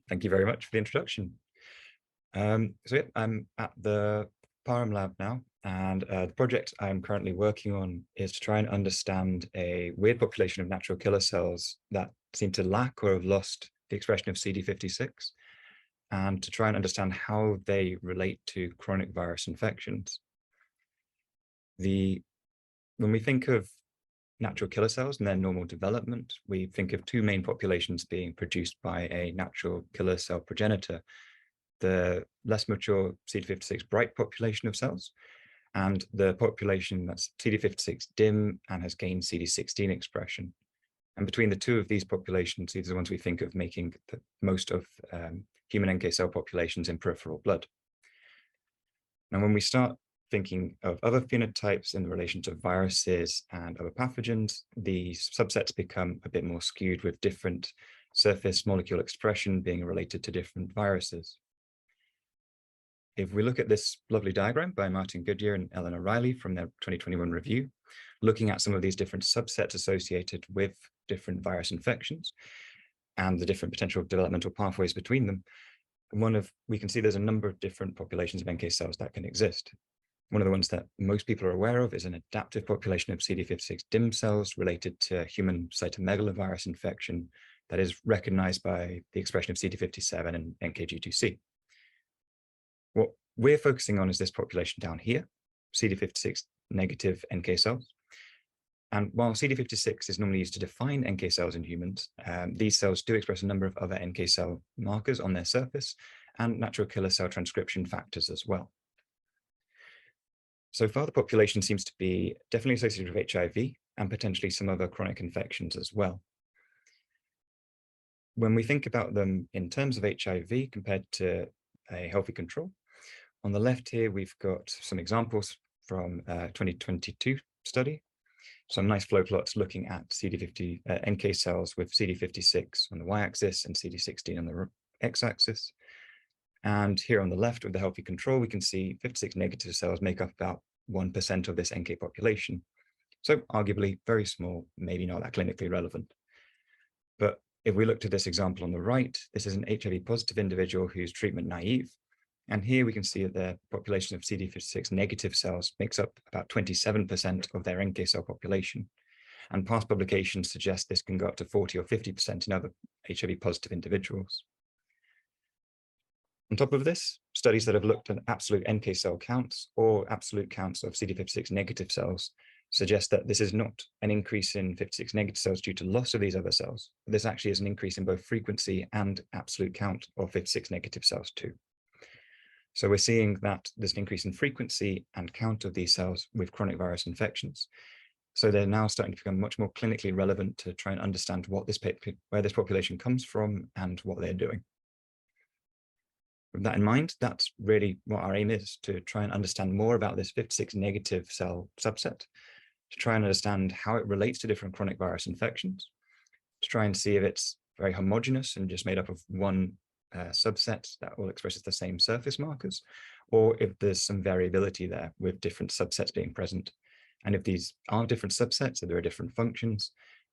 Thank you very much for the introduction. I'm at the Parham lab now, and the project I'm currently working on is to try and understand a weird population of natural killer cells that seem to lack or have lost the expression of CD56, and to try and understand how they relate to chronic virus infections. When we think of natural killer cells and their normal development, we think of two main populations being produced by a natural killer cell progenitor: the less mature CD56 bright population of cells, and the population that's CD56 dim and has gained CD16 expression. And between the two of these populations, these are the ones we think of making the most of human NK cell populations in peripheral blood. Now, when we start thinking of other phenotypes in relation to viruses and other pathogens, the subsets become a bit more skewed, with different surface molecule expression being related to different viruses. If we look at this lovely diagram by Martin Goodyear and Ellen O'Reilly from their 2021 review, looking at some of these different subsets associated with different virus infections and the different potential developmental pathways between them, we can see there's a number of different populations of NK cells that can exist. One of the ones that most people are aware of is an adaptive population of CD56 dim cells related to human cytomegalovirus infection that is recognized by the expression of CD57 and NKG2C. What we're focusing on is this population down here, CD56 negative NK cells. And while CD56 is normally used to define NK cells in humans, these cells do express a number of other NK cell markers on their surface and natural killer cell transcription factors as well. So far, the population seems to be definitely associated with HIV and potentially some other chronic infections as well. When we think about them in terms of HIV compared to a healthy control, on the left here, we've got some examples from a 2022 study. Some nice flow plots looking at NK cells with CD56 on the y-axis and CD16 on the x-axis. And here on the left with the healthy control, we can see 56 negative cells make up about 1% of this NK population. So arguably very small, maybe not that clinically relevant. But if we look to this example on the right, this is an HIV positive individual who's treatment naive. And here we can see that the population of CD56 negative cells makes up about 27% of their NK cell population. And past publications suggest this can go up to 40 or 50% in other HIV positive individuals. On top of this, studies that have looked at absolute NK cell counts or absolute counts of CD56 negative cells suggest that this is not an increase in 56 negative cells due to loss of these other cells. This actually is an increase in both frequency and absolute count of 56 negative cells too. So we're seeing that there's an increase in frequency and count of these cells with chronic virus infections. So they're now starting to become much more clinically relevant to try and understand where this population comes from and what they're doing. With that in mind, that's really what our aim is, to try and understand more about this 56 negative cell subset, to try and understand how it relates to different chronic virus infections, to try and see if it's very homogeneous and just made up of one subset that all expresses the same surface markers, or if there's some variability there with different subsets being present. And if these are different subsets, if there are different functions,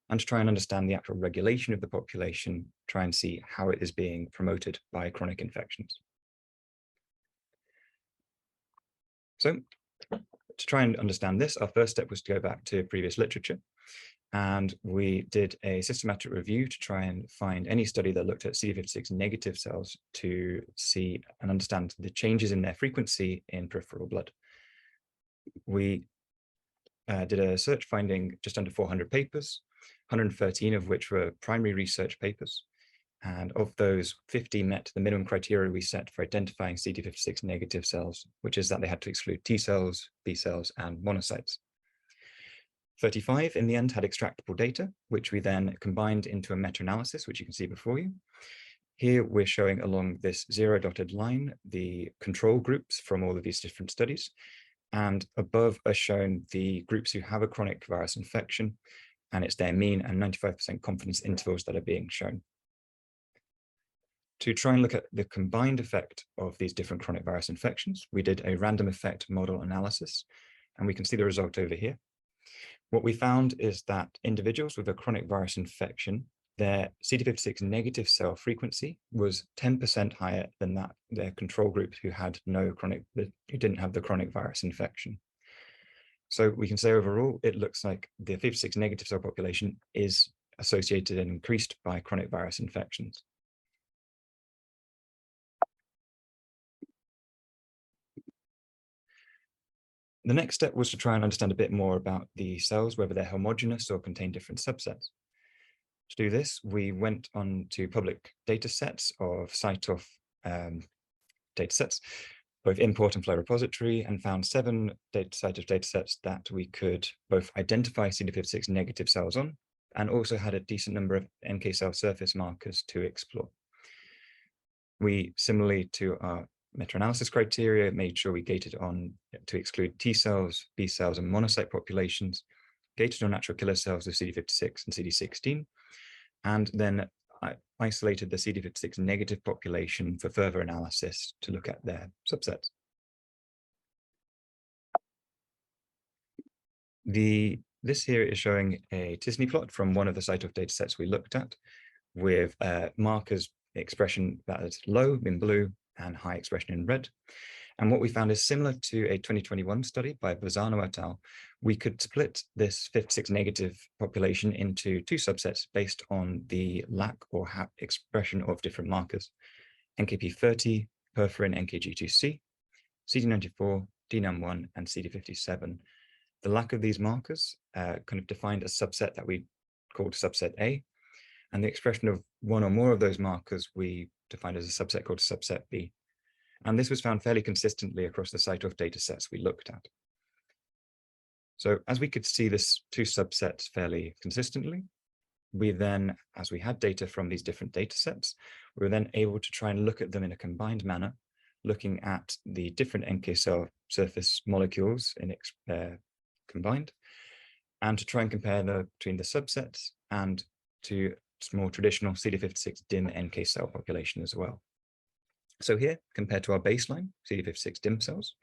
and to try and understand the actual regulation of the population, try and see how it is being promoted by chronic infections. So to try and understand this, our first step was to go back to previous literature. And we did a systematic review to try and find any study that looked at CD56 negative cells to see and understand the changes in their frequency in peripheral blood. We did a search finding just under 400 papers, 113 of which were primary research papers. And of those, 50 met the minimum criteria we set for identifying CD56 negative cells, which is that they had to exclude T cells, B cells, and monocytes. 35 in the end had extractable data, which we then combined into a meta-analysis, which you can see before you. Here we're showing along this zero dotted line the control groups from all of these different studies. And above are shown the groups who have a chronic virus infection, and it's their mean and 95% confidence intervals that are being shown. To try and look at the combined effect of these different chronic virus infections, we did a random effect model analysis, and we can see the result over here. What we found is that individuals with a chronic virus infection their CD56 negative cell frequency was 10% higher than that their control group who didn't have the chronic virus infection. So we can say overall, it looks like the 56 negative cell population is associated and increased by chronic virus infections. The next step was to try and understand a bit more about the cells, whether they're homogeneous or contain different subsets. To do this, we went on to public data sets of CyTOF data sets, both import and flow repository, and found 7 CyTOF data sets that we could both identify CD56 negative cells on, and also had a decent number of NK cell surface markers to explore. We, similarly to our meta-analysis criteria, made sure we gated on to exclude T cells, B cells, and monocyte populations, gated on natural killer cells of CD56 and CD16, and then I isolated the CD56 negative population for further analysis to look at their subsets. This here is showing a t-SNE plot from one of the CyTOF data sets we looked at, with markers expression that is low in blue and high expression in red. And what we found is similar to a 2021 study by Bazzano et al. We could split this 56 negative population into 2 subsets based on the lack or expression of different markers: NKp30, perforin NKG2C, CD94, DNAM1, and CD57. The lack of these markers kind of defined a subset that we called subset A, and the expression of one or more of those markers we defined as a subset called subset B. And this was found fairly consistently across the CyTOF data sets we looked at. So as we could see this 2 subsets fairly consistently, we then, as we had data from these different data sets, we were then able to try and look at them in a combined manner, looking at the different NK cell surface molecules combined, and to try and compare between the subsets and to more traditional CD56 DIM NK cell population as well. So here, compared to our baseline CD56 DIM cells,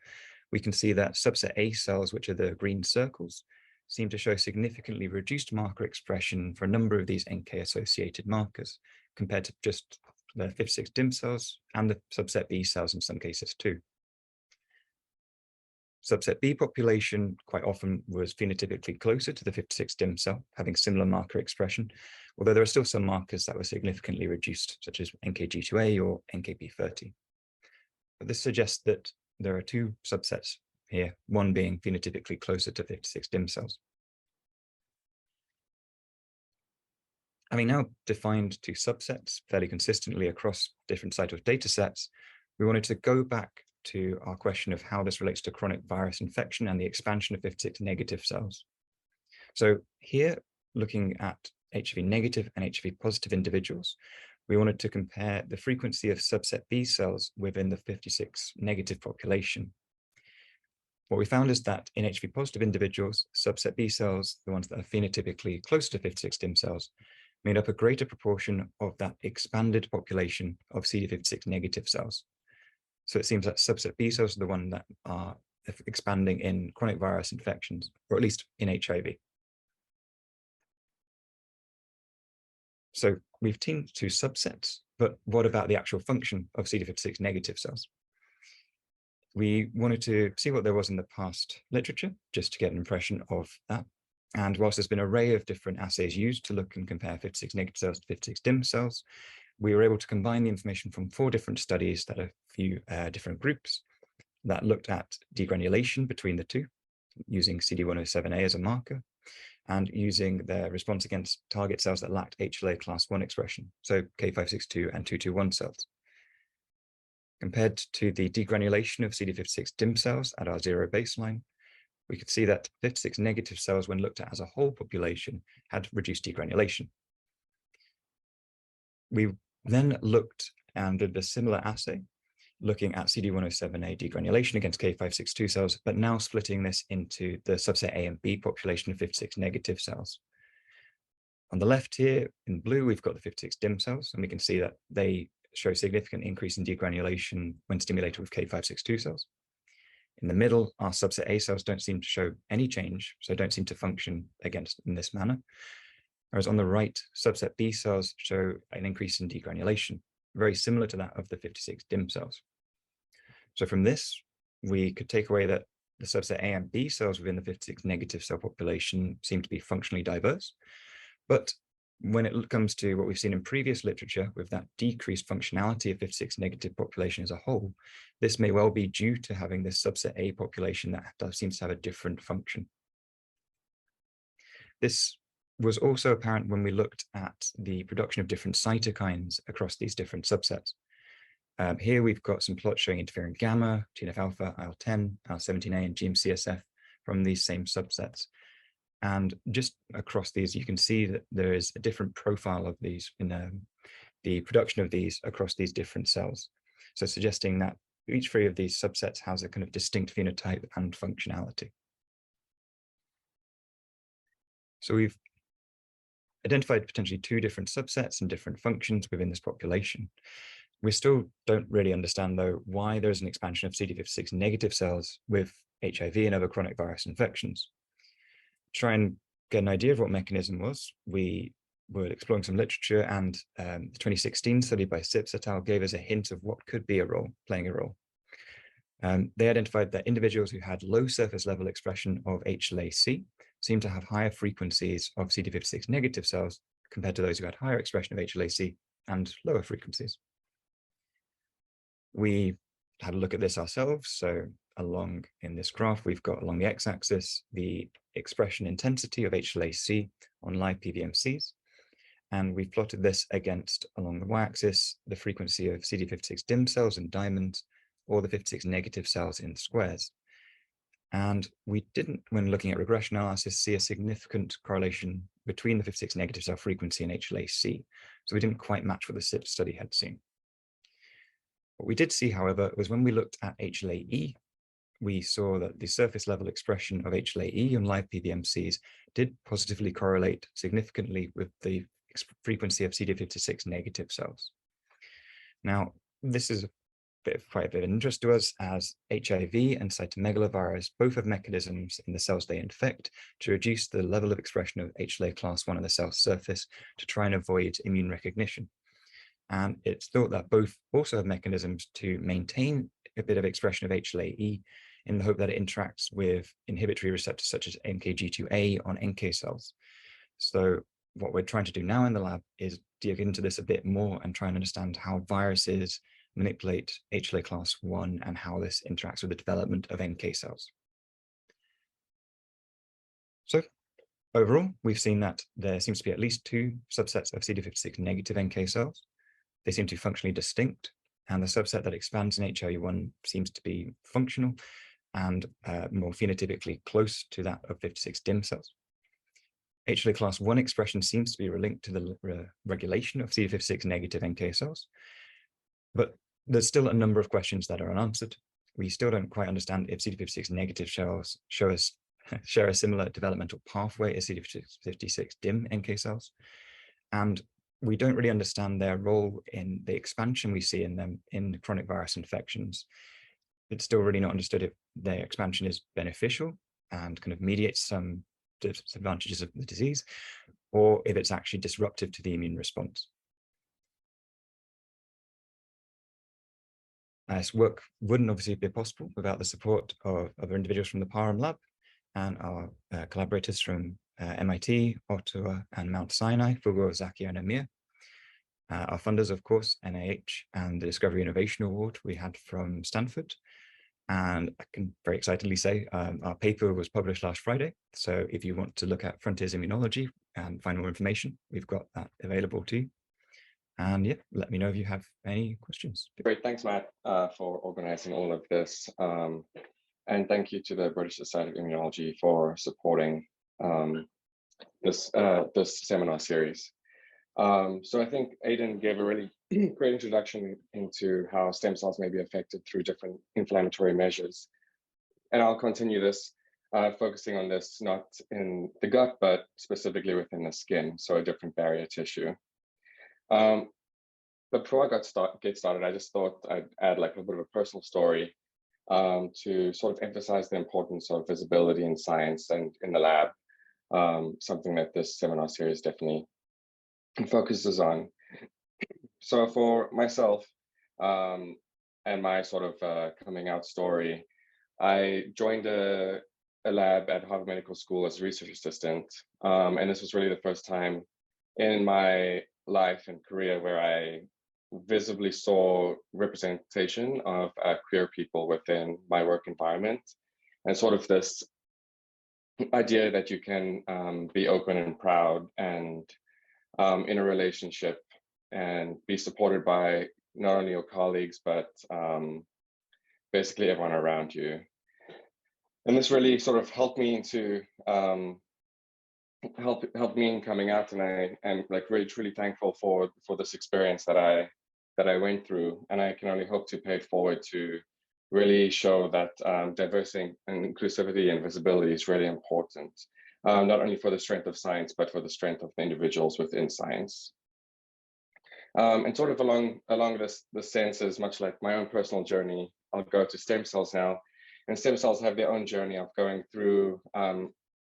we can see that subset A cells, which are the green circles, seem to show significantly reduced marker expression for a number of these NK-associated markers, compared to just the 56 DIM cells and the subset B cells in some cases too. Subset B population quite often was phenotypically closer to the 56 DIM cell, having similar marker expression, although there are still some markers that were significantly reduced, such as NKG2A or NKp30. But this suggests that there are 2 subsets here, one being phenotypically closer to 56 DIM cells. Having now defined 2 subsets fairly consistently across different CyTOF data sets, we wanted to go back to our question of how this relates to chronic virus infection and the expansion of 56 negative cells. So here, looking at HIV negative and HIV positive individuals, we wanted to compare the frequency of subset B cells within the 56 negative population. What we found is that in HIV positive individuals, subset B cells, the ones that are phenotypically close to 56 DIM cells, made up a greater proportion of that expanded population of CD56 negative cells. So it seems that subset B cells are the ones that are expanding in chronic virus infections, or at least in HIV. So we've teamed 2 subsets, but what about the actual function of CD56 negative cells? We wanted to see what there was in the past literature, just to get an impression of that. And whilst there's been an array of different assays used to look and compare 56 negative cells to 56 DIM cells, we were able to combine the information from 4 different studies that are a few different groups that looked at degranulation between the 2, using CD107A as a marker, and using their response against target cells that lacked HLA class 1 expression, so K562 and 221 cells. Compared to the degranulation of CD56 DIM cells at our 0 baseline, we could see that 56 negative cells, when looked at as a whole population, had reduced degranulation. We then looked and did a similar assay, looking at CD107A degranulation against K562 cells, but now splitting this into the subset A and B population of 56 negative cells. On the left here, in blue, we've got the 56 DIM cells, and we can see that they show significant increase in degranulation when stimulated with K562 cells. In the middle, our subset A cells don't seem to show any change, so don't seem to function in this manner. whereas on the right, subset B cells show an increase in degranulation, very similar to that of the 56 DIM cells. So from this, we could take away that the subset A and B cells within the 56 negative cell population seem to be functionally diverse. But when it comes to what we've seen in previous literature with that decreased functionality of 56 negative population as a whole, this may well be due to having this subset A population that seems to have a different function. This was also apparent when we looked at the production of different cytokines across these different subsets. Here we've got some plots showing interferon gamma, TNF alpha, IL-10, IL-17A, and GM-CSF from these same subsets. And just across these, you can see that there is a different profile of these in the production of these across these different cells. So suggesting that each three of these subsets has a kind of distinct phenotype and functionality. So we've identified potentially two different subsets and different functions within this population. We still don't really understand, though, why there's an expansion of CD56 negative cells with HIV and other chronic virus infections. To try and get an idea of what mechanism was, we were exploring some literature, and the 2016 study by Sips et al. Gave us a hint of what could be playing a role. They identified that individuals who had low surface level expression of HLA-C seemed to have higher frequencies of CD56 negative cells compared to those who had higher expression of HLA-C and lower frequencies. We had a look at this ourselves. So along in this graph, we've got along the x-axis the expression intensity of HLA-C on live PBMCs. And we've plotted this against, along the y-axis, the frequency of CD56 DIM cells in diamonds, or the 56 negative cells in squares. And we didn't, when looking at regression analysis, see a significant correlation between the 56 negative cell frequency and HLA-C. So we didn't quite match what the SIP study had seen. What we did see, however, was when we looked at HLA-E, we saw that the surface level expression of HLA-E on live PBMCs did positively correlate significantly with the frequency of CD56 negative cells. Now, this is quite a bit of interest to us, as HIV and cytomegalovirus both have mechanisms in the cells they infect to reduce the level of expression of HLA class 1 on the cell surface to try and avoid immune recognition. And it's thought that both also have mechanisms to maintain a bit of expression of HLA-E in the hope that it interacts with inhibitory receptors such as NKG2A on NK cells. So what we're trying to do now in the lab is dig into this a bit more and try and understand how viruses manipulate HLA class 1 and how this interacts with the development of NK cells. So overall, we've seen that there seems to be at least two subsets of CD56 negative NK cells. They seem to be functionally distinct, and the subset that expands in HLA-1 seems to be functional and more phenotypically close to that of 56 DIM cells. HLA class 1 expression seems to be linked to the regulation of CD56 negative NK cells, but there's still a number of questions that are unanswered. We still don't quite understand if CD56 negative cells share a similar developmental pathway as CD56 DIM NK cells, and we don't really understand their role in the expansion we see in them in chronic virus infections. It's still really not understood if their expansion is beneficial and kind of mediates some disadvantages of the disease, or if it's actually disruptive to the immune response. This work wouldn't obviously be possible without the support of other individuals from the Parham Lab and our collaborators from MIT, Ottawa, and Mount Sinai, Fugo, Zakia, and Amir. Our funders, of course, NIH and the Discovery Innovation Award we had from Stanford. And I can very excitedly say our paper was published last Friday. So if you want to look at Frontiers Immunology and find more information, we've got that available to you. And yeah, let me know if you have any questions. Great, thanks, Matt, for organizing all of this. And thank you to the British Society of Immunology for supporting this seminar series. So I think Edan gave a really great introduction into how stem cells may be affected through different inflammatory measures. And I'll continue this, focusing on this not in the gut, but specifically within the skin, so a different barrier tissue. But before I get started, I just thought I'd add like a bit of a personal story to sort of emphasize the importance of visibility in science and in the lab. something that this seminar series definitely focuses on. So for myself and my sort of coming out story, I joined a lab at Harvard Medical School as a research assistant. And this was really the first time in my life and career where I visibly saw representation of queer people within my work environment, and sort of this idea that you can be open and proud and in a relationship and be supported by not only your colleagues, but basically everyone around you. And this really sort of helped me into helped me in coming out, and I am like really truly thankful for this experience that I went through, and I can only hope to pay it forward to really show that diversity and inclusivity and visibility is really important, not only for the strength of science, but for the strength of the individuals within science. And sort of along this sense, is much like my own personal journey, I'll go to stem cells now. And stem cells have their own journey of going through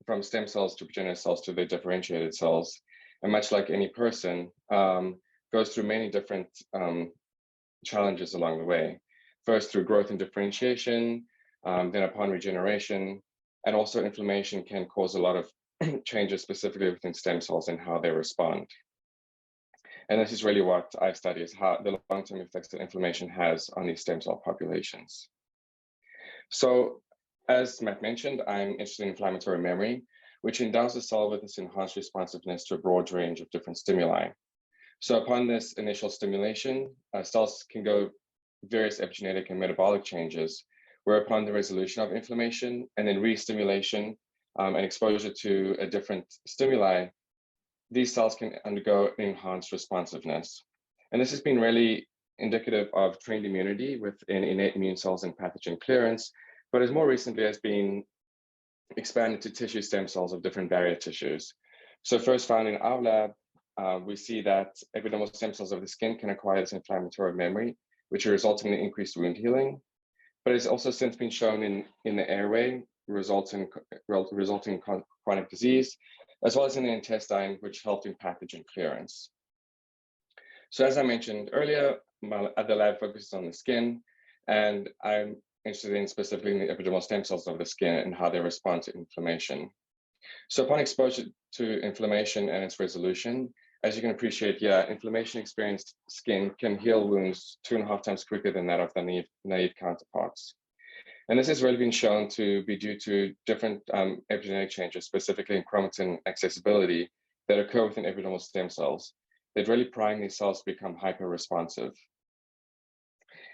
from stem cells to progenitor cells to the differentiated cells. And much like any person, goes through many different challenges along the way. First through growth and differentiation, then upon regeneration, and also inflammation can cause a lot of changes specifically within stem cells and how they respond. And this is really what I study, is how the long-term effects that inflammation has on these stem cell populations. So as Matt mentioned, I'm interested in inflammatory memory, which endows the cell with this enhanced responsiveness to a broad range of different stimuli. So upon this initial stimulation, cells can go various epigenetic and metabolic changes, where upon the resolution of inflammation and then re-stimulation and exposure to a different stimuli, these cells can undergo enhanced responsiveness. And this has been really indicative of trained immunity within innate immune cells and pathogen clearance, but as more recently has been expanded to tissue stem cells of different barrier tissues. So first found in our lab, we see that epidermal stem cells of the skin can acquire this inflammatory memory, which results in increased wound healing. But it's also since been shown in the airway, resulting in chronic disease, as well as in the intestine, which helped in pathogen clearance. So as I mentioned earlier, my other lab focuses on the skin, and I'm interested in specifically in the epidermal stem cells of the skin and how they respond to inflammation. So upon exposure to inflammation and its resolution, as you can appreciate here, inflammation-experienced skin can heal wounds 2.5 times quicker than that of the naive counterparts. And this has really been shown to be due to different epigenetic changes, specifically in chromatin accessibility, that occur within epidermal stem cells that really prime these cells to become hyper-responsive.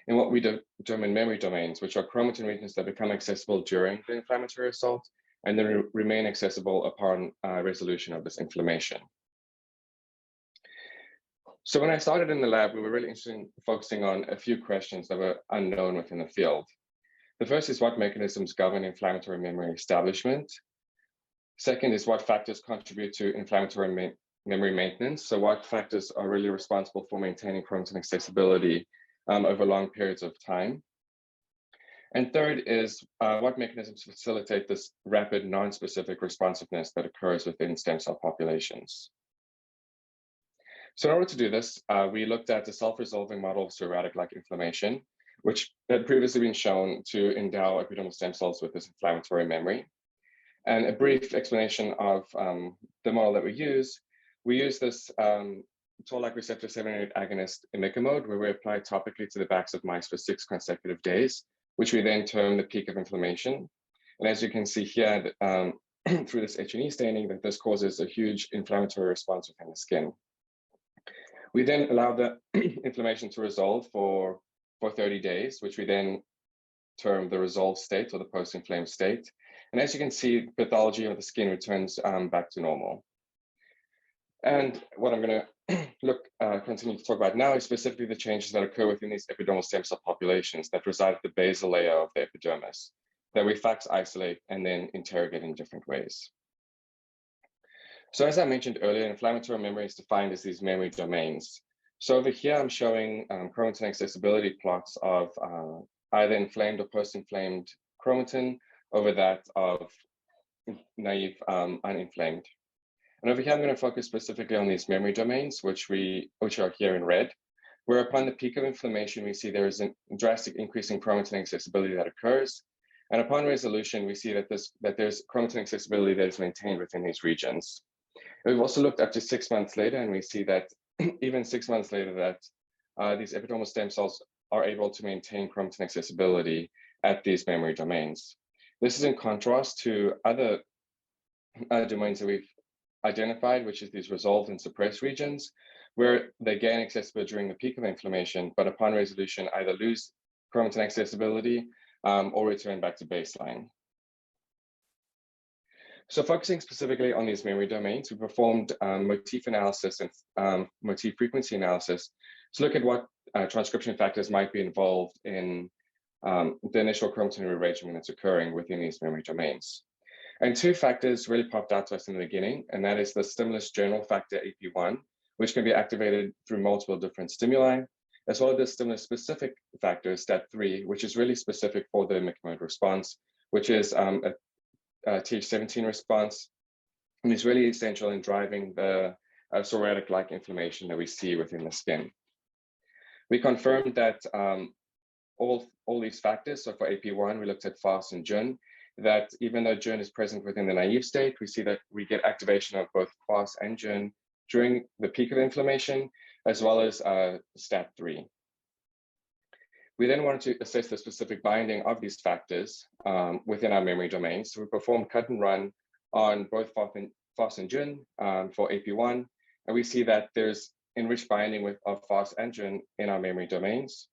In what we term in memory domains, which are chromatin regions that become accessible during the inflammatory assault and then remain accessible upon resolution of this inflammation. So when I started in the lab, we were really interested in focusing on a few questions that were unknown within the field. The first is what mechanisms govern inflammatory memory establishment. Second is what factors contribute to inflammatory memory maintenance. So what factors are really responsible for maintaining chromatin accessibility over long periods of time. And third is what mechanisms facilitate this rapid non-specific responsiveness that occurs within stem cell populations. So in order to do this, we looked at a self-resolving model of cirrhotic-like inflammation, which had previously been shown to endow epidermal stem cells with this inflammatory memory. And a brief explanation of the model that we use this toll-like receptor 7/8 agonist imicamode, where we apply topically to the backs of mice for 6 consecutive days, which we then term the peak of inflammation. And as you can see here, through this H&E staining, that this causes a huge inflammatory response within the skin. We then allow the inflammation to resolve for 30 days, which we then term the resolved state or the post-inflamed state. And as you can see, pathology of the skin returns back to normal. And what I'm going to continue to talk about now is specifically the changes that occur within these epidermal stem cell populations that reside at the basal layer of the epidermis, that we fax isolate and then interrogate in different ways. So as I mentioned earlier, inflammatory memory is defined as these memory domains. So over here, I'm showing chromatin accessibility plots of either inflamed or post-inflamed chromatin over that of naive, uninflamed. And over here, I'm going to focus specifically on these memory domains, which are here in red, where upon the peak of inflammation, we see there is a drastic increase in chromatin accessibility that occurs. And upon resolution, we see that there's chromatin accessibility that is maintained within these regions. And we've also looked up to 6 months later, and we see that even 6 months later that these epidermal stem cells are able to maintain chromatin accessibility at these memory domains. This is in contrast to other domains that we've identified, which is these resolved and suppressed regions, where they gain accessibility during the peak of inflammation, but upon resolution either lose chromatin accessibility or return back to baseline. So focusing specifically on these memory domains, we performed motif analysis and motif frequency analysis to look at what transcription factors might be involved in the initial chromatin rearrangement that's occurring within these memory domains. And two factors really popped out to us in the beginning, and that is the stimulus general factor AP1, which can be activated through multiple different stimuli, as well as the stimulus specific factor STAT3, which is really specific for the mode response, which is a Th17 response, and is really essential in driving the psoriatic-like inflammation that we see within the skin. We confirmed that all these factors, so for AP1, we looked at FOS and JUN, that even though JUN is present within the naive state, we see that we get activation of both FOS and JUN during the peak of inflammation, as well as STAT3. We then wanted to assess the specific binding of these factors within our memory domains. So we performed cut and run on both FOS and JUN for AP1, and we see that there's enriched binding of FOS and JUN in our memory domains.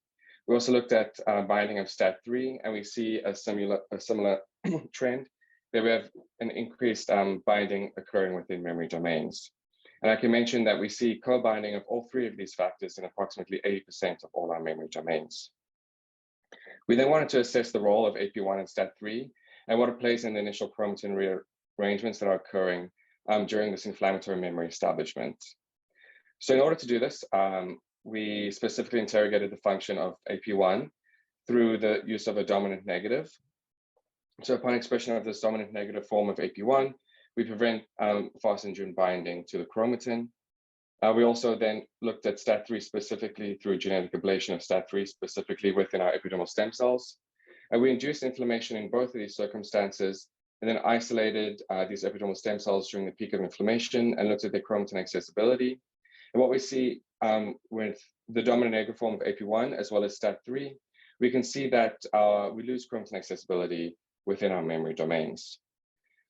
We also looked at binding of STAT3, and we see a similar trend that we have an increased binding occurring within memory domains. And I can mention that we see co-binding of all three of these factors in approximately 80% of all our memory domains. We then wanted to assess the role of AP1 and STAT3 and what it plays in the initial chromatin rearrangements that are occurring during this inflammatory memory establishment. So in order to do this, we specifically interrogated the function of AP1 through the use of a dominant negative. So upon expression of this dominant negative form of AP1, we prevent FOS and JUN binding to the chromatin. We also then looked at STAT3 specifically through genetic ablation of STAT3 specifically within our epidermal stem cells. And we induced inflammation in both of these circumstances and then isolated these epidermal stem cells during the peak of inflammation and looked at their chromatin accessibility. And what we see with the dominant negative form of AP1 as well as STAT3, we can see that we lose chromatin accessibility within our memory domains.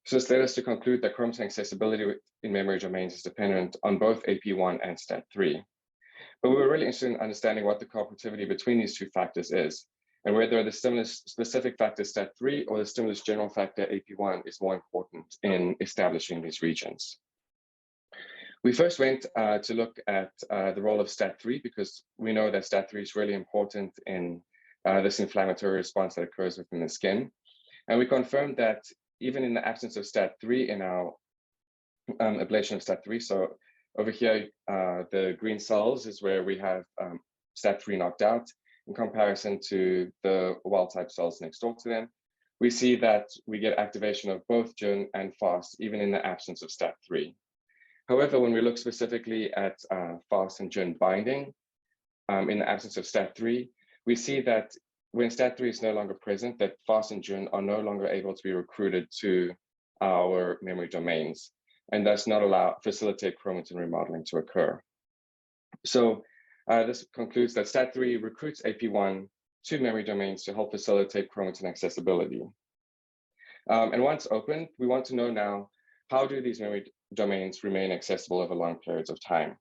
So this led us to conclude that chromatin accessibility in memory domains is dependent on both AP1 and STAT3. But we were really interested in understanding what the cooperativity between these two factors is, and whether the stimulus specific factor STAT3 or the stimulus general factor AP1 is more important in establishing these regions. We first went to look at the role of STAT3 because we know that STAT3 is really important in this inflammatory response that occurs within the skin. And we confirmed that even in the absence of STAT3 in our ablation of STAT3, so over here, the green cells is where we have STAT3 knocked out in comparison to the wild type cells next door to them. We see that we get activation of both JUN and FOS even in the absence of STAT3. However, when we look specifically at FOS and JUN binding in the absence of STAT3, we see that when STAT3 is no longer present, that FOS and JUN are no longer able to be recruited to our memory domains and thus not facilitate chromatin remodeling to occur. So this concludes that STAT3 recruits AP1 to memory domains to help facilitate chromatin accessibility. And once opened, we want to know now, how do these memory domains remain accessible over long periods of time?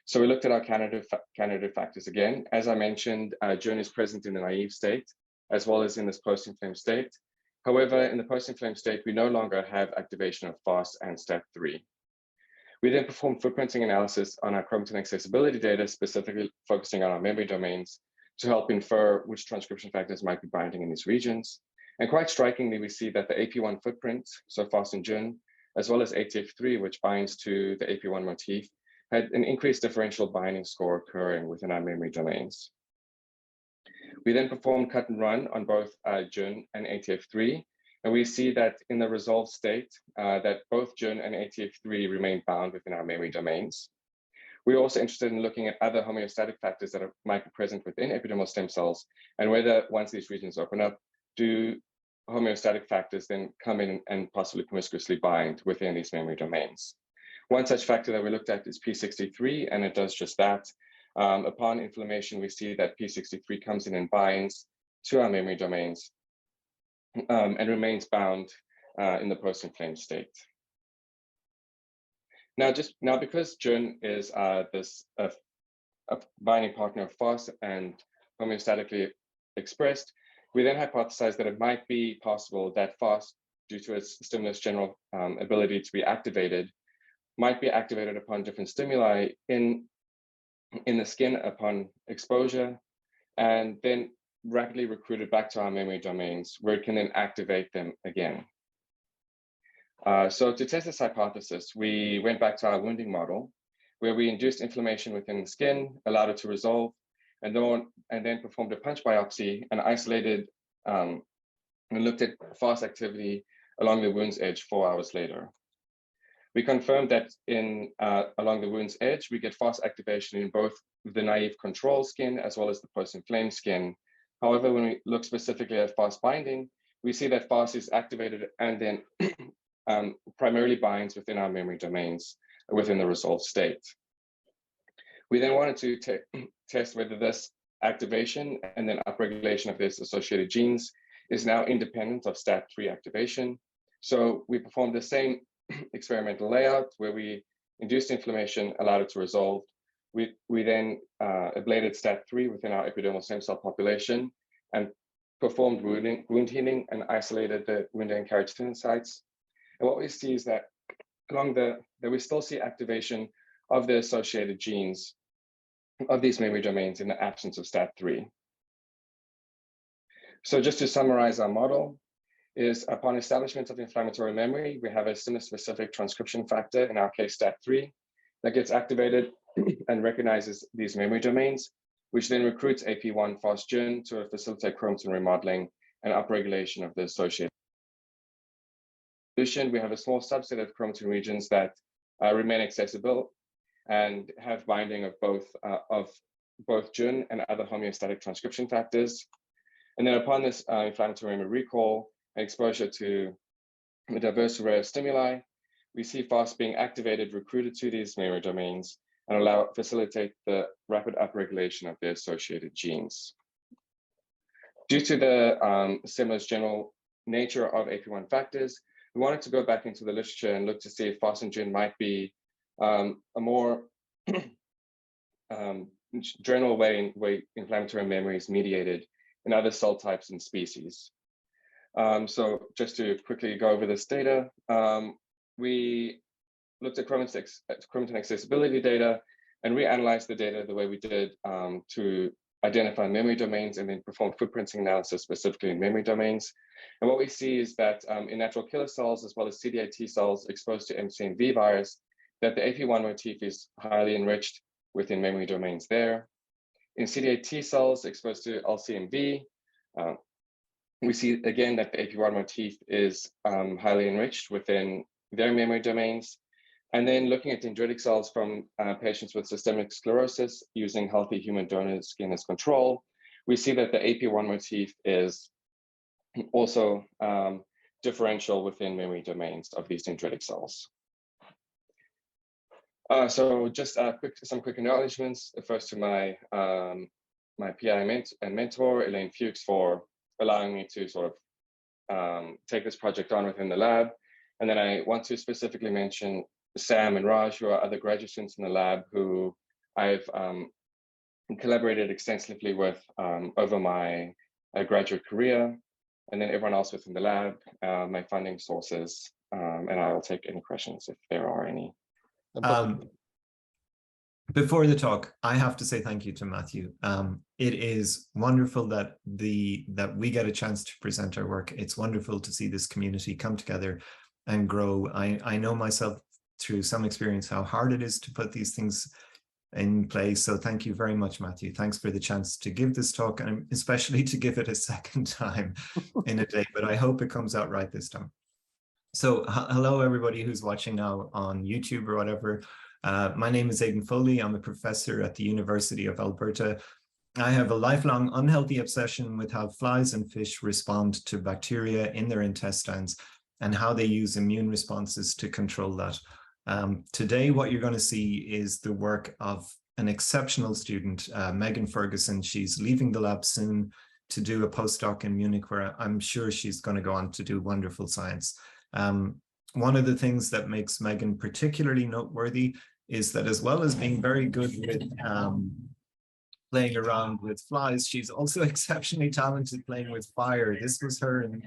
So we looked at our candidate factors again. As I mentioned, JUN is present in the naive state, as well as in this post-inflamed state. However, in the post-inflamed state, we no longer have activation of FOS and STAT3. We then performed footprinting analysis on our chromatin accessibility data, specifically focusing on our memory domains to help infer which transcription factors might be binding in these regions. And quite strikingly, we see that the AP1 footprint, so FOS and JUN, as well as ATF3, which binds to the AP1 motif, had an increased differential binding score occurring within our memory domains. We then performed cut and run on both JUN and ATF3, And we see that in the resolved state, that both JUN and ATF3 remain bound within our memory domains. We're also interested in looking at other homeostatic factors that might be present within epidermal stem cells, and whether once these regions open up, do homeostatic factors then come in and possibly promiscuously bind within these memory domains. One such factor that we looked at is P63, and it does just that. Upon inflammation, we see that P63 comes in and binds to our memory domains and remains bound in the post-inflamed state. Now, because JUN is a binding partner of FOS and homeostatically expressed, we then hypothesized that it might be possible that FOS, due to its stimulus general ability to be activated, might be activated upon different stimuli in the skin upon exposure, and then rapidly recruited back to our memory domains, where it can then activate them again. So to test this hypothesis, we went back to our wounding model, where we induced inflammation within the skin, allowed it to resolve, and then performed a punch biopsy and isolated and looked at FOS activity along the wound's edge 4 hours later. We confirmed that along the wound's edge, we get FOS activation in both the naive control skin as well as the post-inflamed skin. However, when we look specifically at FOS binding, we see that FOS is activated and then primarily binds within our memory domains within the resolved state. We then wanted to test whether this activation and then upregulation of this associated genes is now independent of STAT3 activation. So we performed the same experimental layout where we induced inflammation, allowed it to resolve. We then ablated STAT3 within our epidermal stem cell population and performed wound healing and isolated the wound and keratinocytes. And what we see is that that we still see activation of the associated genes of these memory domains in the absence of STAT3. So just to summarize our model, is upon establishment of inflammatory memory, we have a stimulus-specific transcription factor, in our case STAT3, that gets activated and recognizes these memory domains, which then recruits AP1 FOS-JUN to facilitate chromatin remodeling and upregulation of the associated. In addition, we have a small subset of chromatin regions that remain accessible and have binding of both JUN and other homeostatic transcription factors. And then upon this inflammatory memory recall and exposure to a diverse array of stimuli, we see FOS being activated, recruited to these memory domains, and facilitate the rapid upregulation of the associated genes. Due to the stimulus general nature of AP1 factors, we wanted to go back into the literature and look to see if FOS and JUN might be a more general way in way inflammatory memory is mediated in other cell types and species. So just to quickly go over this data, we looked at chromatin accessibility data and reanalyzed the data the way we did to identify memory domains and then perform footprinting analysis specifically in memory domains. And what we see is that in natural killer cells, as well as CD8 T cells exposed to MCMV virus, that the AP1 motif is highly enriched within memory domains there. In CD8 T cells exposed to LCMV, we see again that the AP1 motif is highly enriched within their memory domains. And then looking at dendritic cells from patients with systemic sclerosis using healthy human donor skin as control, we see that the AP1 motif is also differential within memory domains of these dendritic cells. So just some quick acknowledgements. First to my my PI and mentor, Elaine Fuchs, for allowing me to sort of take this project on within the lab. And then I want to specifically mention Sam and Raj, who are other graduate students in the lab who I've collaborated extensively with over my graduate career, and then everyone else within the lab, my funding sources, and I will take any questions if there are any. Before the talk, I have to say thank you to Matthew. It is wonderful that we get a chance to present our work. It's wonderful to see this community come together and grow. I know myself through some experience how hard it is to put these things in place. So thank you very much, Matthew. Thanks for the chance to give this talk, and especially to give it a second time in a day, but I hope it comes out right this time. So hello, everybody who's watching now on YouTube or whatever. My name is Edan Foley. I'm a professor at the University of Alberta. I have a lifelong unhealthy obsession with how flies and fish respond to bacteria in their intestines and how they use immune responses to control that. Today, what you're going to see is the work of an exceptional student, Megan Ferguson. She's leaving the lab soon to do a postdoc in Munich, where I'm sure she's going to go on to do wonderful science. One of the things that makes Megan particularly noteworthy is that, as well as being very good with playing around with flies, she's also exceptionally talented playing with fire. This was her in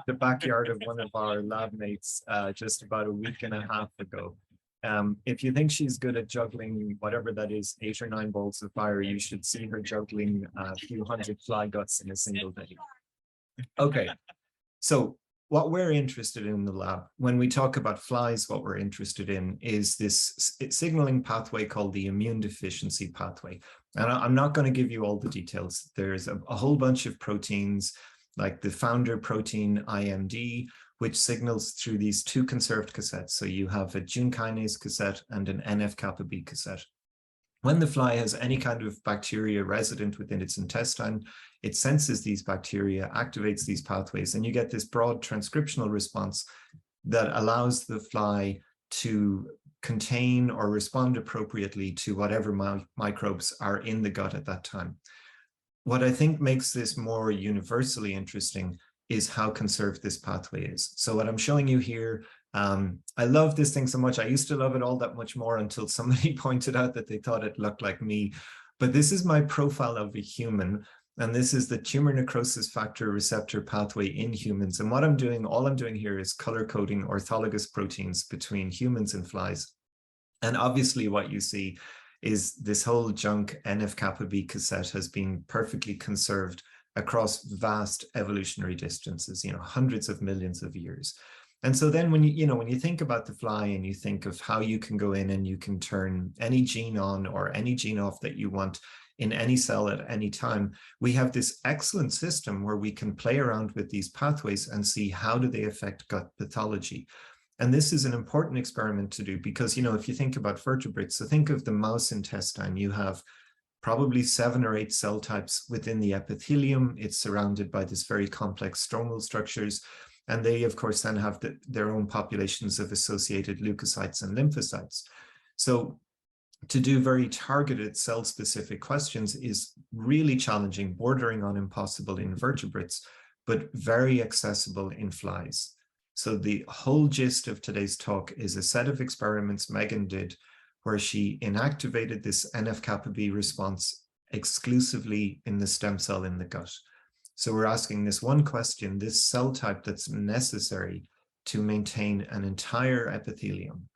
the backyard of one of our lab mates just about a week and a half ago. If you think she's good at juggling whatever that is, 8 or 9 balls of fire, you should see her juggling a few hundred fly guts in a single day. Okay, so what we're interested in the lab, when we talk about flies, what we're interested in is this signaling pathway called the immune deficiency pathway. And I'm not going to give you all the details. There's a whole bunch of proteins, like the founder protein IMD, which signals through these 2 conserved cassettes. So you have a Jun kinase cassette and an NF-kappa B cassette. When the fly has any kind of bacteria resident within its intestine, it senses these bacteria, activates these pathways, and you get this broad transcriptional response that allows the fly to contain or respond appropriately to whatever microbes are in the gut at that time. What I think makes this more universally interesting is how conserved this pathway is. So what I'm showing you here, I love this thing so much. I used to love it all that much more until somebody pointed out that they thought it looked like me. But this is my profile of a human, and this is the tumor necrosis factor receptor pathway in humans. And what I'm doing, all I'm doing here is color coding orthologous proteins between humans and flies. And obviously what you see is this whole junk NF-kappa B cassette has been perfectly conserved across vast evolutionary distances, hundreds of millions of years. And so then when you think about the fly and you think of how you can go in and you can turn any gene on or any gene off that you want in any cell at any time, we have this excellent system where we can play around with these pathways and see how do they affect gut pathology. And this is an important experiment to do because, if you think about vertebrates, so think of the mouse intestine, you have probably 7 or 8 cell types within the epithelium. It's surrounded by this very complex stromal structures. And they, of course, then have their own populations of associated leukocytes and lymphocytes. So to do very targeted cell-specific questions is really challenging, bordering on impossible in vertebrates, but very accessible in flies. So the whole gist of today's talk is a set of experiments Megan did where she inactivated this NF-kappa B response exclusively in the stem cell in the gut. So we're asking this one question, this cell type that's necessary to maintain an entire epithelium.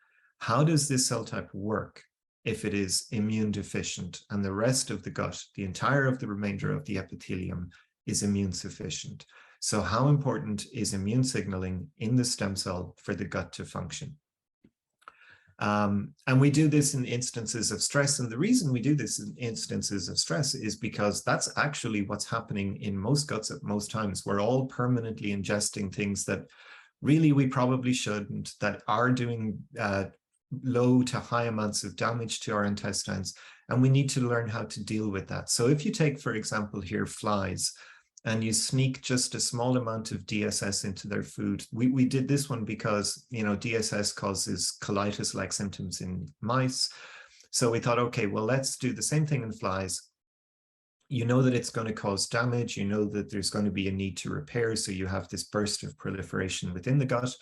How does this cell type work if it is immune deficient and the rest of the gut, the entire of the remainder of the epithelium, is immune sufficient? So how important is immune signaling in the stem cell for the gut to function? And we do this in instances of stress. And the reason we do this in instances of stress is because that's actually what's happening in most guts at most times. We're all permanently ingesting things that really we probably shouldn't, that are doing low to high amounts of damage to our intestines. And we need to learn how to deal with that. So if you take, for example, here flies, and you sneak just a small amount of DSS into their food. We did this one because, DSS causes colitis-like symptoms in mice. So we thought, okay, well, let's do the same thing in flies. You know that it's going to cause damage. You know that there's going to be a need to repair. So you have this burst of proliferation within the gut.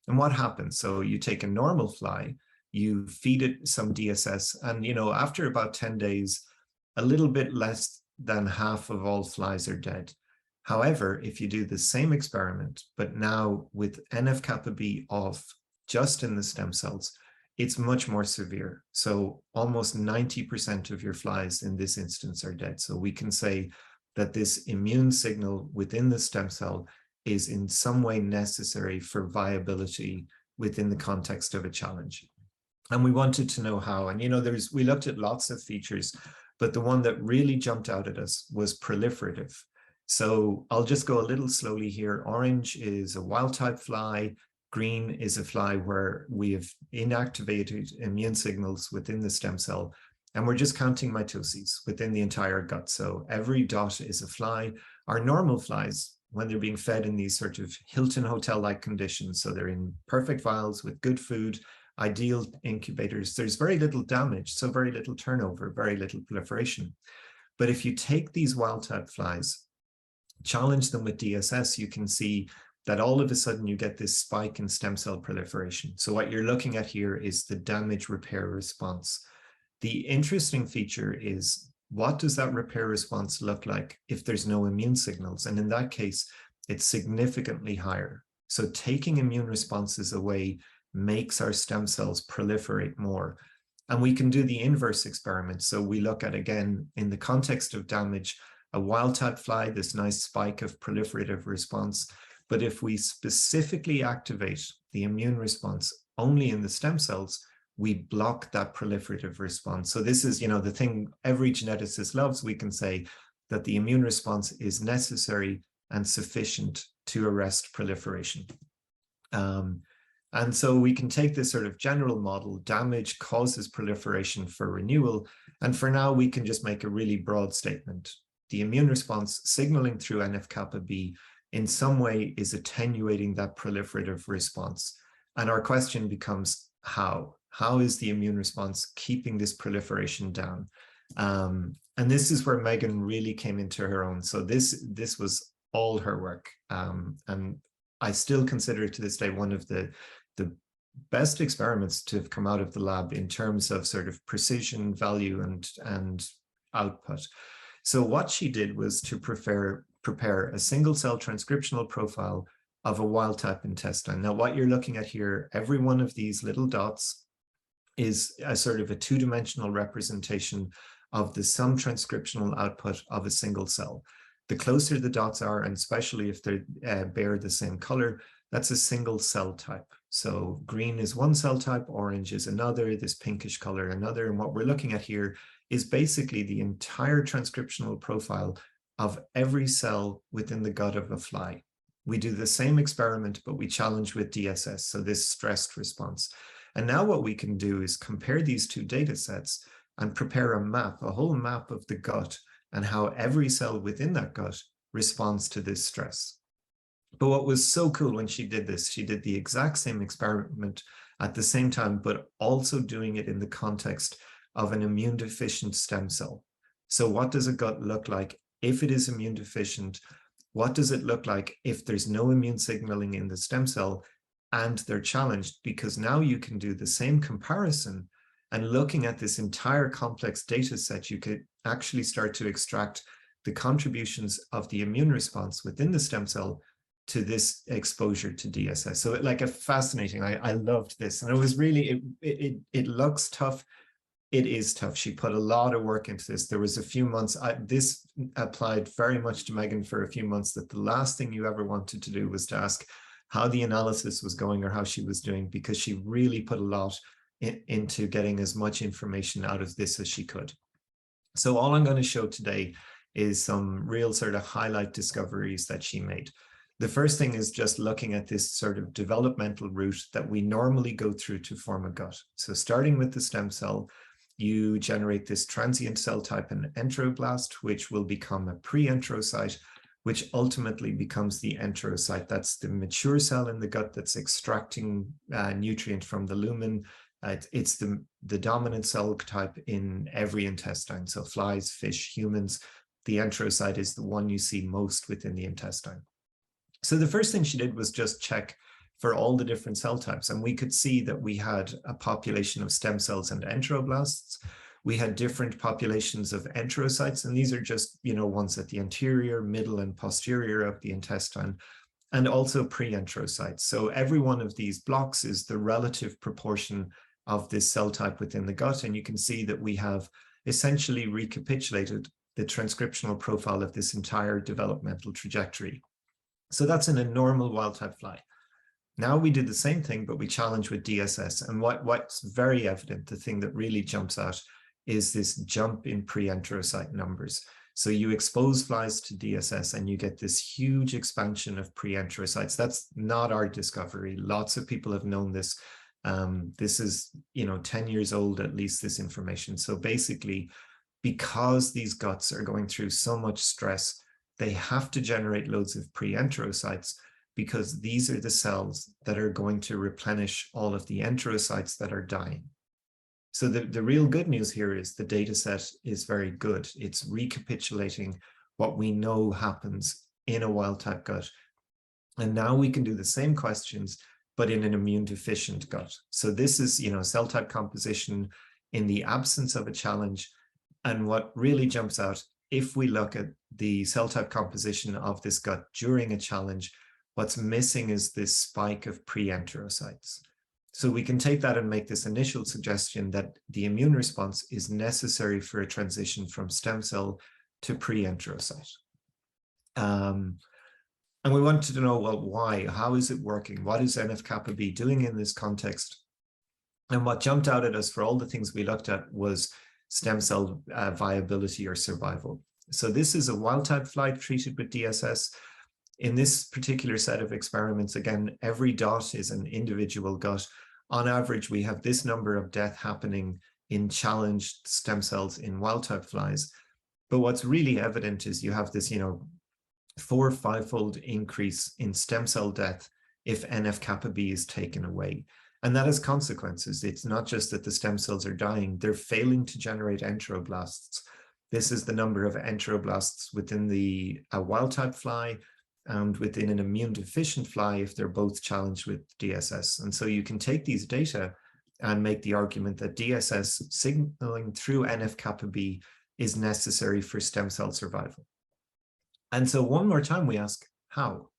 And what happens? So you take a normal fly, you feed it some DSS, and, after about 10 days, a little bit less than half of all flies are dead. However, if you do the same experiment, but now with NF-kappa B off just in the stem cells, it's much more severe. So almost 90% of your flies in this instance are dead. So we can say that this immune signal within the stem cell is in some way necessary for viability within the context of a challenge. And we wanted to know how. And, you know, we looked at lots of features, but the one that really jumped out at us was proliferative. So I'll just go a little slowly here. Orange is a wild type fly. Green is a fly where we have inactivated immune signals within the stem cell. And we're just counting mitoses within the entire gut. So every dot is a fly. Our normal flies, when they're being fed in these sort of Hilton hotel-like conditions, so they're in perfect vials with good food, ideal incubators, there's very little damage, so very little turnover, very little proliferation. But if you take these wild-type flies, challenge them with DSS, you can see that all of a sudden you get this spike in stem cell proliferation. So what you're looking at here is the damage repair response. The interesting feature is, what does that repair response look like if there's no immune signals? And in that case, it's significantly higher. So taking immune responses away makes our stem cells proliferate more. And we can do the inverse experiment. So we look at, again, in the context of damage, a wild type fly, this nice spike of proliferative response. But if we specifically activate the immune response only in the stem cells, we block that proliferative response. So this is, you know, the thing every geneticist loves. We can say that the immune response is necessary and sufficient to arrest proliferation. And so we can take this sort of general model, damage causes proliferation for renewal. And for now, we can just make a really broad statement. The immune response signaling through NF-kappa B in some way is attenuating that proliferative response. And our question becomes how? How is the immune response keeping this proliferation down? And this is where Megan really came into her own. So this was all her work. And I still consider it to this day one of the best experiments to have come out of the lab in terms of sort of precision, value, and output. So what she did was to prepare a single cell transcriptional profile of a wild type intestine. Now, what you're looking at here, every one of these little dots is a sort of a two-dimensional representation of the sum transcriptional output of a single cell. The closer the dots are, and especially if they bear the same color, that's a single cell type. So green is one cell type, orange is another, this pinkish color another. And what we're looking at here is basically the entire transcriptional profile of every cell within the gut of a fly. We do the same experiment, but we challenge with DSS, so this stressed response. And now what we can do is compare these two data sets and prepare a map, a whole map of the gut and how every cell within that gut responds to this stress. But what was so cool when she did this, she did the exact same experiment at the same time, but also doing it in the context of an immune deficient stem cell. So what does a gut look like if it is immune deficient? What does it look like if there's no immune signaling in the stem cell and they're challenged? Because now you can do the same comparison, and looking at this entire complex data set, you could actually start to extract the contributions of the immune response within the stem cell to this exposure to DSS. So like a fascinating, I loved this. And it was really, it looks tough. It is tough. She put a lot of work into this. There was a few months, this applied very much to Megan for a few months, that the last thing you ever wanted to do was to ask how the analysis was going or how she was doing, because she really put a lot into getting as much information out of this as she could. So all I'm going to show today is some real sort of highlight discoveries that she made. The first thing is just looking at this sort of developmental route that we normally go through to form a gut. So starting with the stem cell, you generate this transient cell type, an enteroblast, which will become a pre-enterocyte, which ultimately becomes the enterocyte. That's the mature cell in the gut that's extracting nutrient from the lumen. It's the dominant cell type in every intestine. So flies, fish, humans, the enterocyte is the one you see most within the intestine. So the first thing she did was just check for all the different cell types. And we could see that we had a population of stem cells and enteroblasts. We had different populations of enterocytes, and these are just, you know, ones at the anterior, middle, and posterior of the intestine, and also pre-enterocytes. So every one of these blocks is the relative proportion of this cell type within the gut. And you can see that we have essentially recapitulated the transcriptional profile of this entire developmental trajectory. So that's in a normal wild type fly. Now we did the same thing, but we challenged with DSS. And what's very evident, the thing that really jumps out, is this jump in pre-enterocyte numbers. So you expose flies to DSS and you get this huge expansion of pre-enterocytes. That's not our discovery. Lots of people have known this. This is, 10 years old, at least, this information. So basically, because these guts are going through so much stress, they have to generate loads of pre-enterocytes, because these are the cells that are going to replenish all of the enterocytes that are dying. So the real good news here is the data set is very good. It's recapitulating what we know happens in a wild type gut. And now we can do the same questions, but in an immune deficient gut. So this is, cell type composition in the absence of a challenge. And what really jumps out, if we look at the cell type composition of this gut during a challenge, what's missing is this spike of pre-enterocytes. So we can take that and make this initial suggestion that the immune response is necessary for a transition from stem cell to pre-enterocyte. And we wanted to know, well, why? How is it working? What is NF-kappa B doing in this context? And what jumped out at us for all the things we looked at was stem cell viability or survival. So this is a wild-type fly treated with DSS. In this particular set of experiments, again, every dot is an individual gut. On average, we have this number of death happening in challenged stem cells in wild-type flies. But what's really evident is you have this, 4 or 5-fold increase in stem cell death if NF-kappa B is taken away. And that has consequences. It's not just that the stem cells are dying, they're failing to generate enteroblasts. This is the number of enteroblasts within a wild-type fly and within an immune deficient fly if they're both challenged with DSS. And so you can take these data and make the argument that DSS signaling through NF-kappa B is necessary for stem cell survival. And so one more time we ask, how?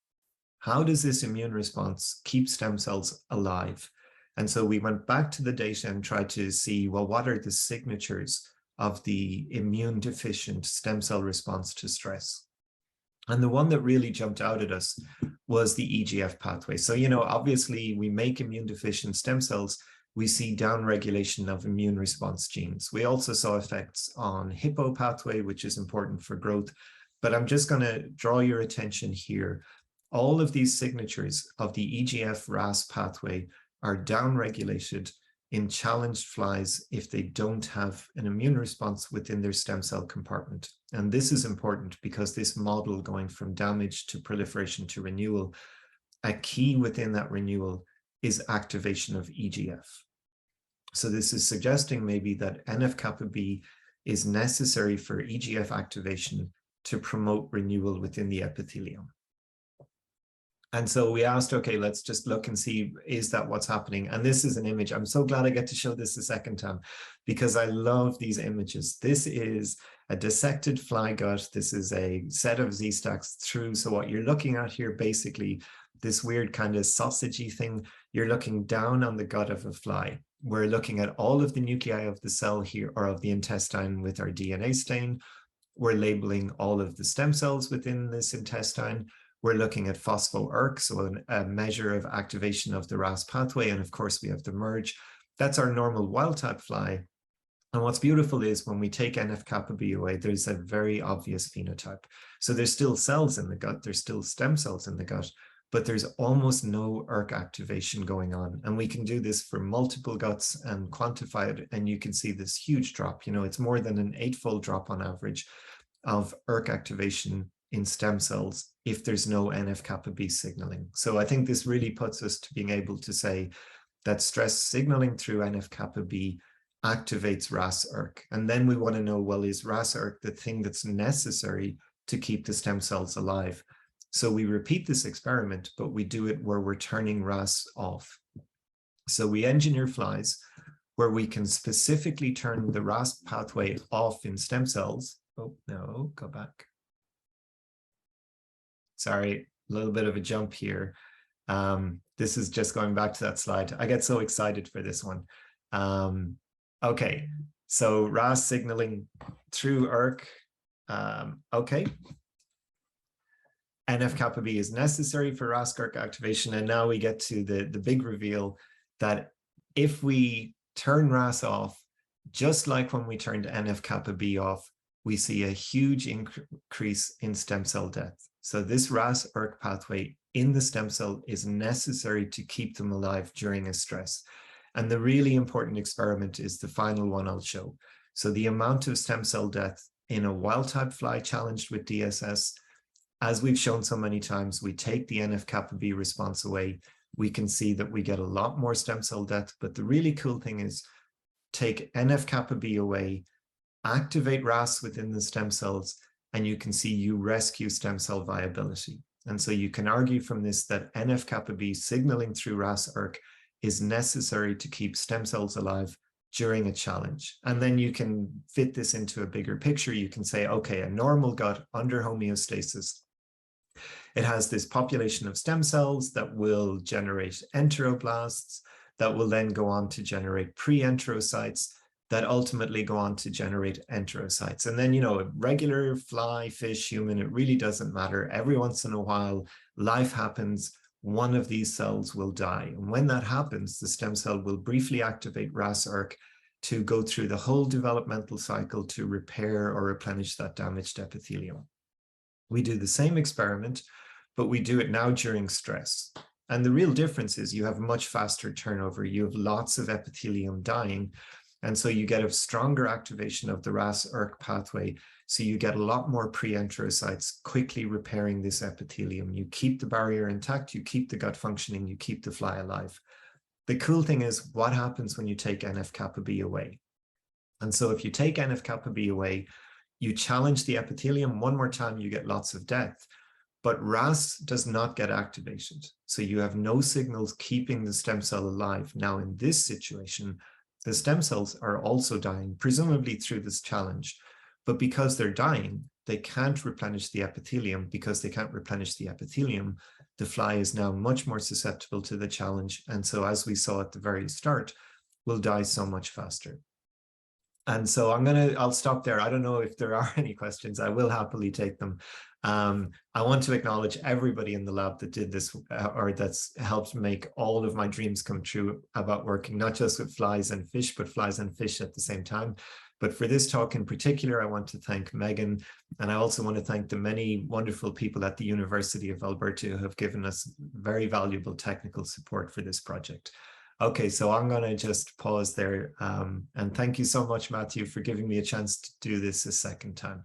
How does this immune response keep stem cells alive? And so we went back to the data and tried to see, well, what are the signatures of the immune deficient stem cell response to stress? And the one that really jumped out at us was the EGF pathway. So, obviously we make immune deficient stem cells, we see downregulation of immune response genes. We also saw effects on Hippo pathway, which is important for growth. But I'm just going to draw your attention here. All of these signatures of the EGF-RAS pathway are downregulated in challenged flies if they don't have an immune response within their stem cell compartment. And this is important because this model going from damage to proliferation to renewal, a key within that renewal is activation of EGF. So this is suggesting maybe that NF-kappa B is necessary for EGF activation to promote renewal within the epithelium. And so we asked, okay, let's just look and see, is that what's happening? And this is an image. I'm so glad I get to show this a second time because I love these images. This is a dissected fly gut. This is a set of Z-stacks through. So what you're looking at here, basically, this weird kind of sausagey thing, you're looking down on the gut of a fly. We're looking at all of the nuclei of the cell here, or of the intestine with our DNA stain. We're labeling all of the stem cells within this intestine. We're looking at phospho-ERK, so a measure of activation of the RAS pathway. And of course, we have the merge. That's our normal wild-type fly. And what's beautiful is when we take NF-kappa B away, there's a very obvious phenotype. So there's still cells in the gut, there's still stem cells in the gut, but there's almost no ERK activation going on. And we can do this for multiple guts and quantify it. And you can see this huge drop. It's more than an 8-fold drop on average of ERK activation in stem cells if there's no NF-kappa B signaling. So I think this really puts us to being able to say that stress signaling through NF-kappa B activates RAS-ERK. And then we want to know, well, is RAS-ERK the thing that's necessary to keep the stem cells alive? So we repeat this experiment, but we do it where we're turning RAS off. So we engineer flies where we can specifically turn the RAS pathway off in stem cells. Oh, no, go back. Sorry, a little bit of a jump here. This is just going back to that slide. I get so excited for this one. Okay, so RAS signaling through ERK. Okay. NF-kappa B is necessary for RAS-ERK activation. And now we get to the big reveal that if we turn RAS off, just like when we turned NF-kappa B off, we see a huge increase in stem cell death. So this RAS-ERK pathway in the stem cell is necessary to keep them alive during a stress. And the really important experiment is the final one I'll show. So the amount of stem cell death in a wild-type fly challenged with DSS, as we've shown so many times, we take the NF-kappa B response away, we can see that we get a lot more stem cell death. But the really cool thing is take NF-kappa B away, activate RAS within the stem cells, and you can see you rescue stem cell viability. And so you can argue from this that NF-kappa B signaling through RAS-ERK is necessary to keep stem cells alive during a challenge. And then you can fit this into a bigger picture. You can say, okay, a normal gut under homeostasis, it has this population of stem cells that will generate enteroblasts, that will then go on to generate pre-enterocytes, that ultimately go on to generate enterocytes. And then, you know, regular fly, fish, human, it really doesn't matter. Every once in a while, life happens, one of these cells will die. And when that happens, the stem cell will briefly activate RAS-ERK to go through the whole developmental cycle to repair or replenish that damaged epithelium. We do the same experiment, but we do it now during stress. And the real difference is you have much faster turnover. You have lots of epithelium dying. And so you get a stronger activation of the RAS-ERK pathway. So you get a lot more pre-enterocytes quickly repairing this epithelium. You keep the barrier intact, you keep the gut functioning, you keep the fly alive. The cool thing is what happens when you take NF-kappa B away. And so if you take NF-kappa B away, you challenge the epithelium one more time, you get lots of death. But RAS does not get activated. So you have no signals keeping the stem cell alive. Now in this situation, the stem cells are also dying, presumably through this challenge. But because they're dying, they can't replenish the epithelium. Because they can't replenish the epithelium, the fly is now much more susceptible to the challenge. And so as we saw at the very start, will die so much faster. And so I'll stop there. I don't know if there are any questions. I will happily take them. I want to acknowledge everybody in the lab that did this or that's helped make all of my dreams come true about working, not just with flies and fish, but flies and fish at the same time. But for this talk in particular, I want to thank Megan. And I also want to thank the many wonderful people at the University of Alberta who have given us very valuable technical support for this project. Okay, so I'm going to just pause there. And thank you so much, Matthew, for giving me a chance to do this a second time.